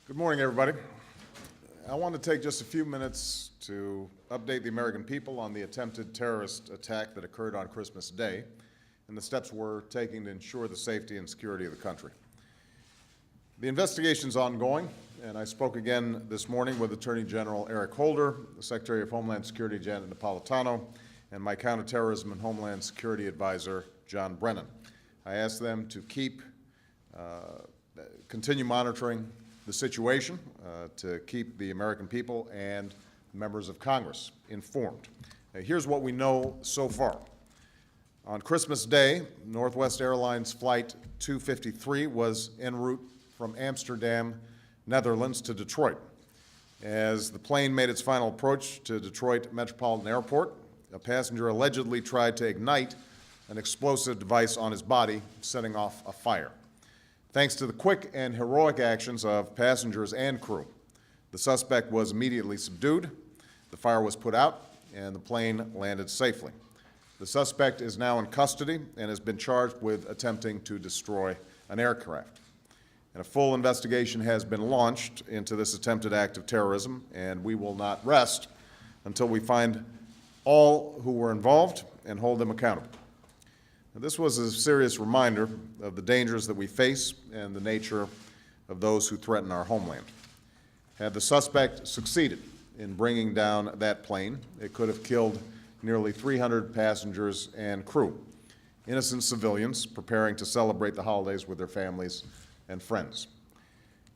Good morning, everybody. I want to take just a few minutes to update the American people on the attempted terrorist attack that occurred on Christmas Day and the steps we're taking to ensure the safety and security of the country. The investigation is ongoing, and I spoke again this morning with Attorney General Eric Holder, the Secretary of Homeland Security Janet Napolitano, and my Counterterrorism and Homeland Security Advisor John Brennan. I asked them to continue monitoring the situation, to keep the American people and members of Congress informed. Here's what we know so far. On Christmas Day, Northwest Airlines Flight 253 was en route from Amsterdam, Netherlands to Detroit. As the plane made its final approach to Detroit Metropolitan Airport, a passenger allegedly tried to ignite an explosive device on his body, setting off a fire. Thanks to the quick and heroic actions of passengers and crew, the suspect was immediately subdued, the fire was put out, and the plane landed safely. The suspect is now in custody and has been charged with attempting to destroy an aircraft. And a full investigation has been launched into this attempted act of terrorism, and we will not rest until we find all who were involved and hold them accountable. This was a serious reminder of the dangers that we face and the nature of those who threaten our homeland. Had the suspect succeeded in bringing down that plane, it could have killed nearly 300 passengers and crew, innocent civilians preparing to celebrate the holidays with their families and friends.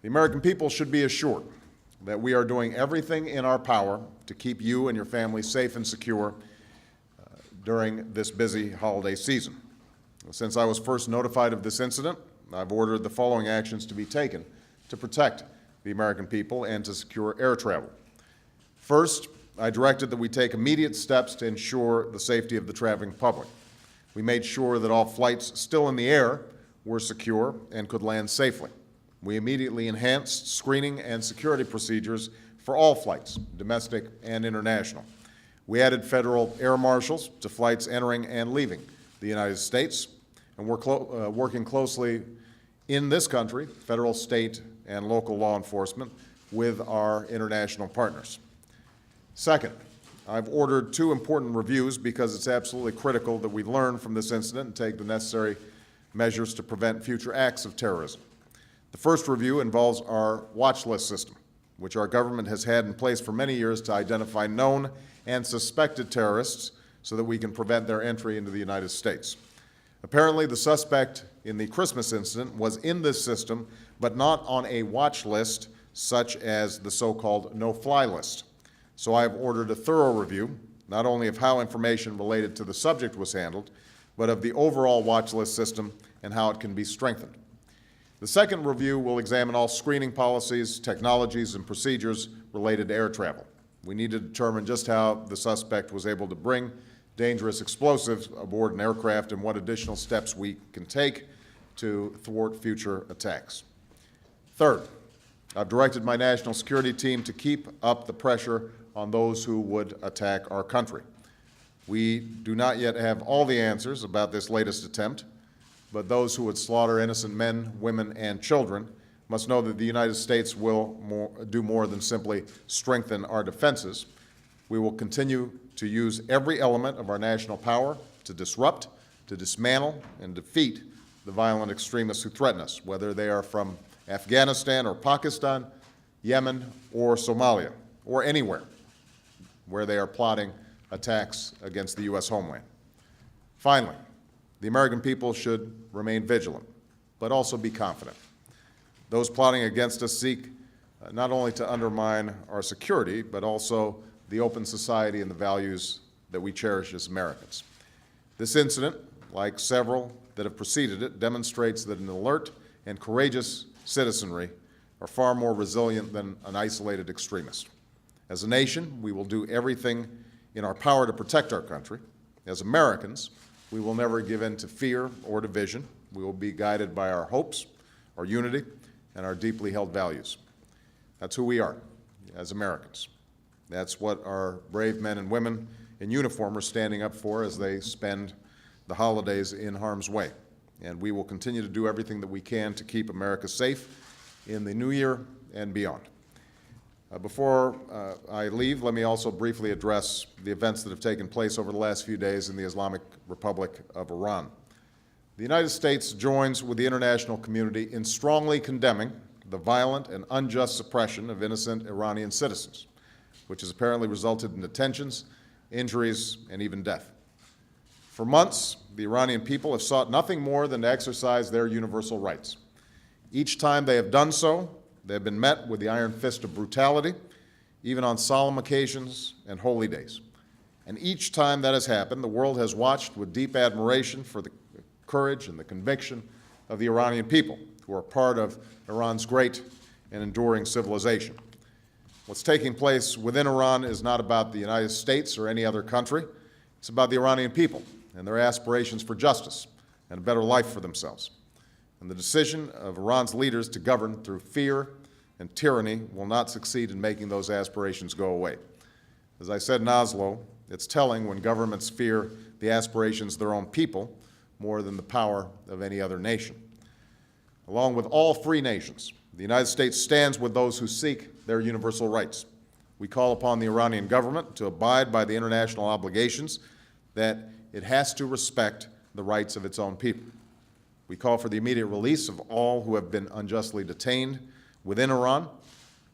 The American people should be assured that we are doing everything in our power to keep you and your family safe and secure during this busy holiday season. Since I was first notified of this incident, I've ordered the following actions to be taken to protect the American people and to secure air travel. First, I directed that we take immediate steps to ensure the safety of the traveling public. We made sure that all flights still in the air were secure and could land safely. We immediately enhanced screening and security procedures for all flights, domestic and international. We added federal air marshals to flights entering and leaving the United States, and we're working closely in this country, federal, state, and local law enforcement, with our international partners. Second, I've ordered two important reviews because it's absolutely critical that we learn from this incident and take the necessary measures to prevent future acts of terrorism. The first review involves our watch list system, which our government has had in place for many years to identify known and suspected terrorists so that we can prevent their entry into the United States. Apparently, the suspect in the Christmas incident was in this system, but not on a watch list such as the so-called no-fly list. So I have ordered a thorough review, not only of how information related to the subject was handled, but of the overall watch list system and how it can be strengthened. The second review will examine all screening policies, technologies, and procedures related to air travel. We need to determine just how the suspect was able to bring dangerous explosives aboard an aircraft and what additional steps we can take to thwart future attacks. Third, I've directed my national security team to keep up the pressure on those who would attack our country. We do not yet have all the answers about this latest attempt, but those who would slaughter innocent men, women, and children must know that the United States will do more than simply strengthen our defenses. We will continue to use every element of our national power to disrupt, to dismantle, and defeat the violent extremists who threaten us, whether they are from Afghanistan or Pakistan, Yemen or Somalia, or anywhere where they are plotting attacks against the U.S. homeland. Finally, the American people should remain vigilant, but also be confident. Those plotting against us seek not only to undermine our security, but also the open society and the values that we cherish as Americans. This incident, like several that have preceded it, demonstrates that an alert and courageous citizenry are far more resilient than an isolated extremist. As a nation, we will do everything in our power to protect our country. As Americans, we will never give in to fear or division. We will be guided by our hopes, our unity, and our deeply held values. That's who we are as Americans. That's what our brave men and women in uniform are standing up for as they spend the holidays in harm's way. And we will continue to do everything that we can to keep America safe in the new year and beyond. Before I leave, let me also briefly address the events that have taken place over the last few days in the Islamic Republic of Iran. The United States joins with the international community in strongly condemning the violent and unjust suppression of innocent Iranian citizens, which has apparently resulted in detentions, injuries, and even death. For months, the Iranian people have sought nothing more than to exercise their universal rights. Each time they have done so, they have been met with the iron fist of brutality, even on solemn occasions and holy days. And each time that has happened, the world has watched with deep admiration for the courage and the conviction of the Iranian people, who are part of Iran's great and enduring civilization. What's taking place within Iran is not about the United States or any other country. It's about the Iranian people and their aspirations for justice and a better life for themselves. And the decision of Iran's leaders to govern through fear and tyranny will not succeed in making those aspirations go away. As I said in Oslo, it's telling when governments fear the aspirations of their own people more than the power of any other nation. Along with all free nations, the United States stands with those who seek their universal rights. We call upon the Iranian government to abide by the international obligations that it has to respect the rights of its own people. We call for the immediate release of all who have been unjustly detained within Iran.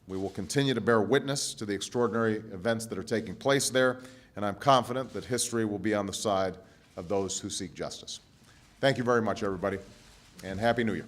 We will continue to bear witness to the extraordinary events that are taking place there, and I'm confident that history will be on the side of those who seek justice. Thank you very much, everybody, and Happy New Year.